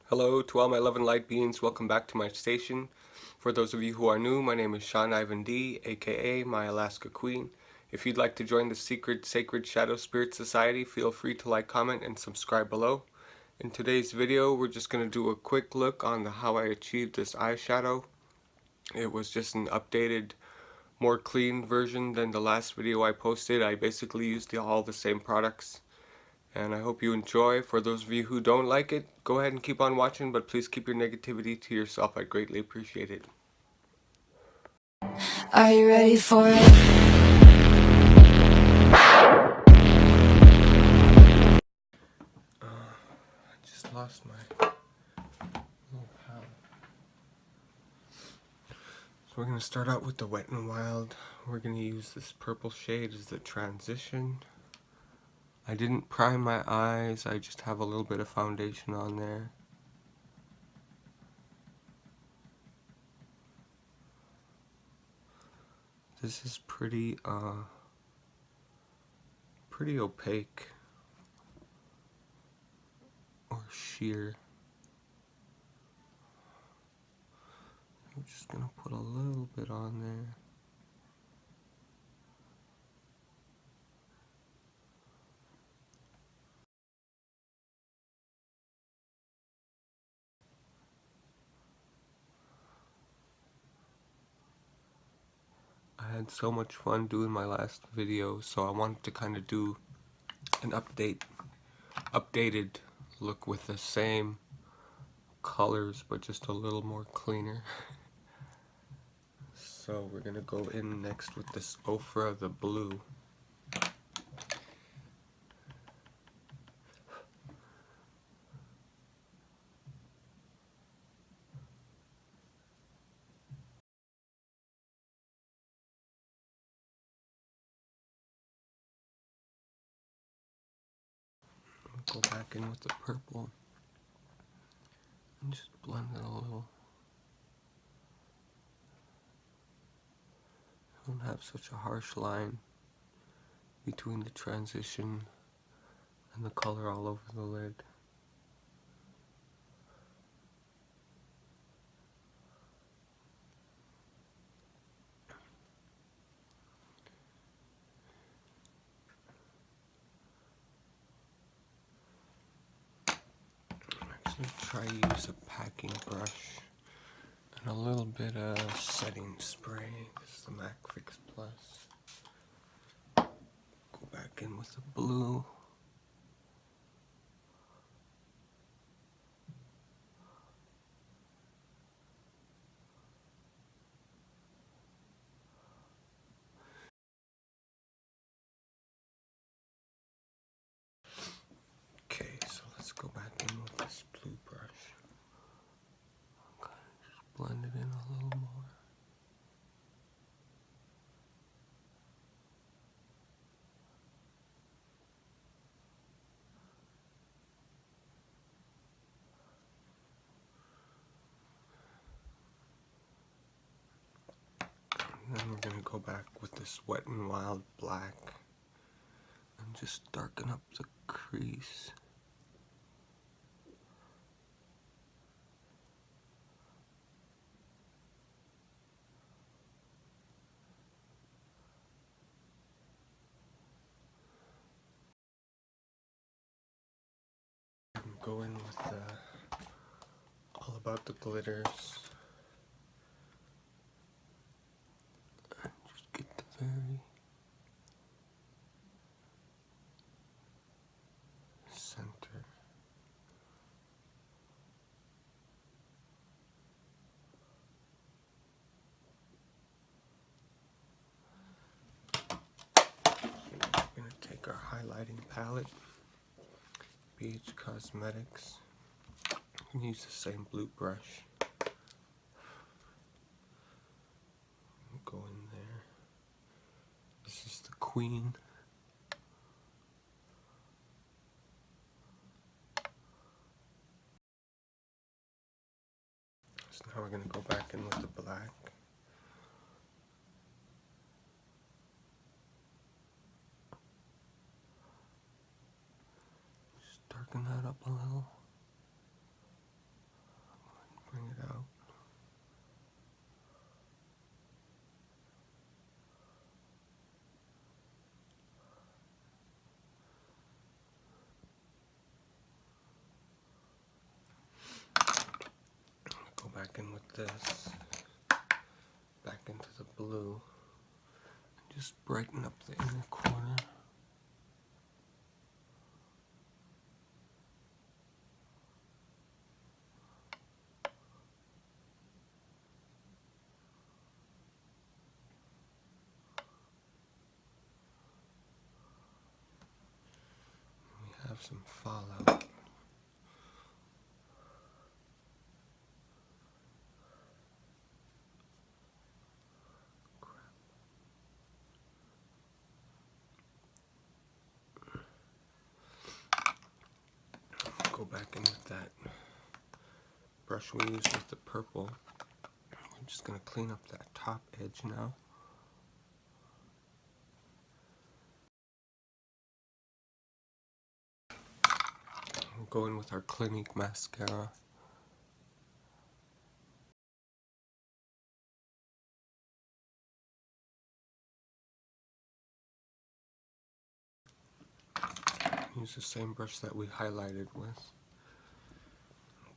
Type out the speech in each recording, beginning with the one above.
Hello to all my Lovin light beings, welcome back to my station. For those of you who are new, my name is Shawn Ivan D, aka my Alaska Queen. If you'd like to join the Secret Sacred Shadow Spirit Society, feel free to like, comment, and subscribe below. In today's video, we're just going to do a quick look on how I achieved this eyeshadow. It was just an updated, more clean version than the last video I posted. I basically used all the same products. And I hope you enjoy. For those of you who don't like it, go ahead and keep on watching, but please keep your negativity to yourself. I'd greatly appreciate it. Are you ready for it? I just lost my little pal. So we're going to start out with the Wet n Wild. We're going to use this purple shade as the transition. I didn't prime my eyes, I just have a little bit of foundation on there. This is pretty opaque or sheer. I'm just gonna put a little bit on there. I had so much fun doing my last video, so I wanted to kind of do an updated look with the same colors, but just a little more cleaner. So we're gonna go in next with this Ofra, the blue. Go back in with the purple and just blend it a little. Don't have such a harsh line between the transition and the color all over the lid. Actually try to use a packing brush and a little bit of setting spray. This is the MAC Fix Plus. Go back in with the blue. Okay, so let's go back in with this blue brush. Kind of just blend it in a little more. And then we're gonna go back with this Wet n Wild black and just darken up the crease. Go in with all about the glitters. And just get the very center. We're gonna take our highlighting palette, BH Cosmetics, and use the same blue brush. Go in there. This is the Queen. So now we're gonna go back in with the black. Just darken that up a little. this back into the blue and just brighten up the inner corner. We have some fallout. Go back in with that brush we used with the purple. I'm just going to clean up that top edge now. We'll go in with our Clinique mascara. Use the same brush that we highlighted with.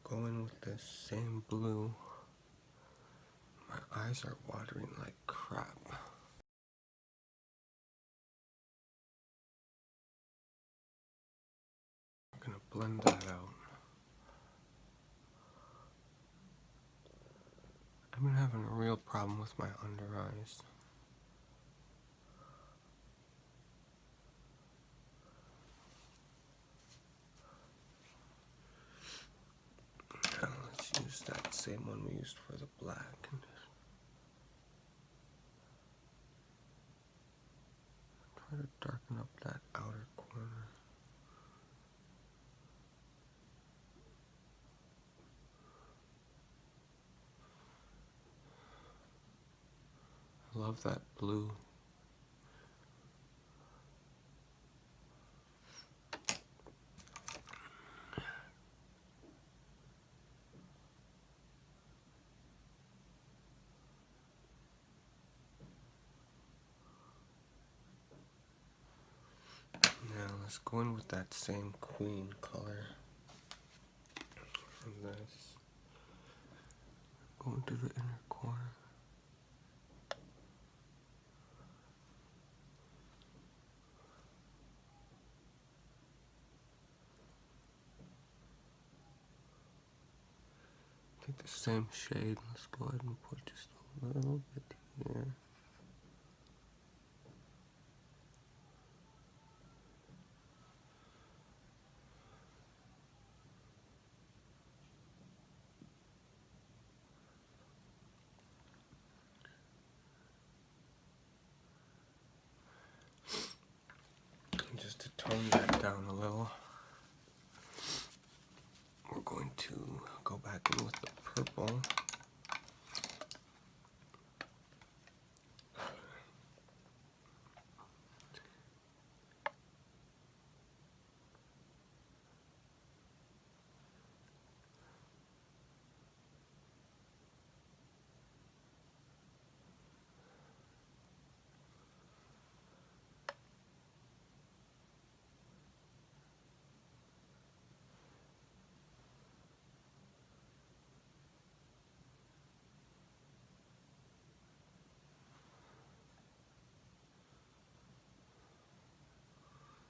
Go in with this same blue. My eyes are watering like crap. I'm gonna blend that out. I've been having a real problem with my under eyes. Now let's use that same one we used for the black. And try to darken up that outer corner. I love that blue. Now let's go in with that same queen color from this. Go into the inner corner. Take the same shade. Let's go ahead and put just a little bit here. And just to tone that down a little, we're going to go back in with the purple.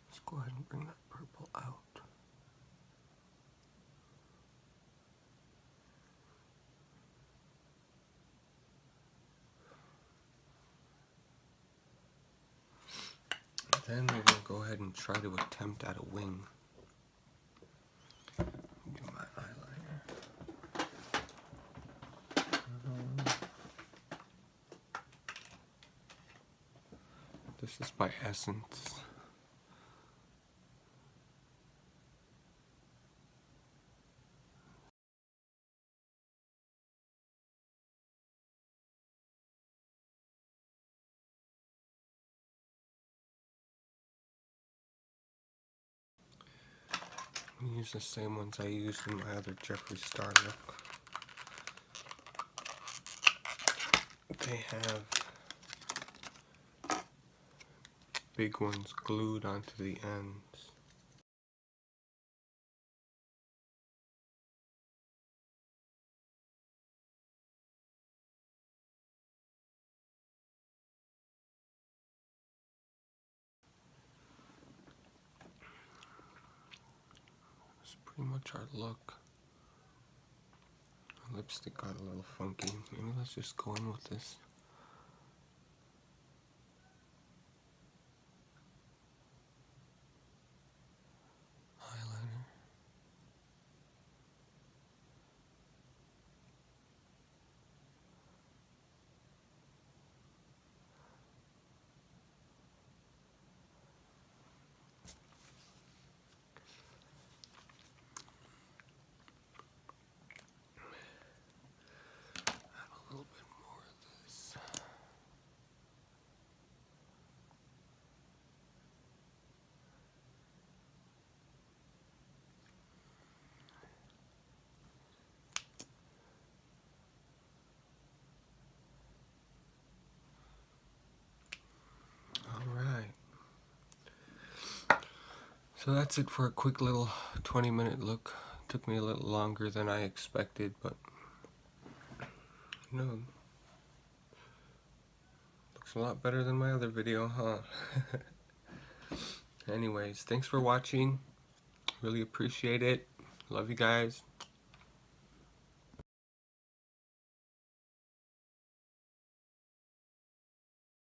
Let's go ahead and bring that purple out. Then we're going to go ahead and try to attempt at a wing. Do my eyeliner. This is by Essence. I'm gonna use the same ones I used in my other Jeffree Star look. They have big ones glued onto the ends. pretty much our look. Our lipstick got a little funky. Maybe let's just go in with this. Eyeliner. A little bit more of this. So that's it for a quick little 20-minute look. Took me a little longer than I expected, but no, looks a lot better than my other video, huh? Anyways, thanks for watching. Really appreciate it. Love you guys.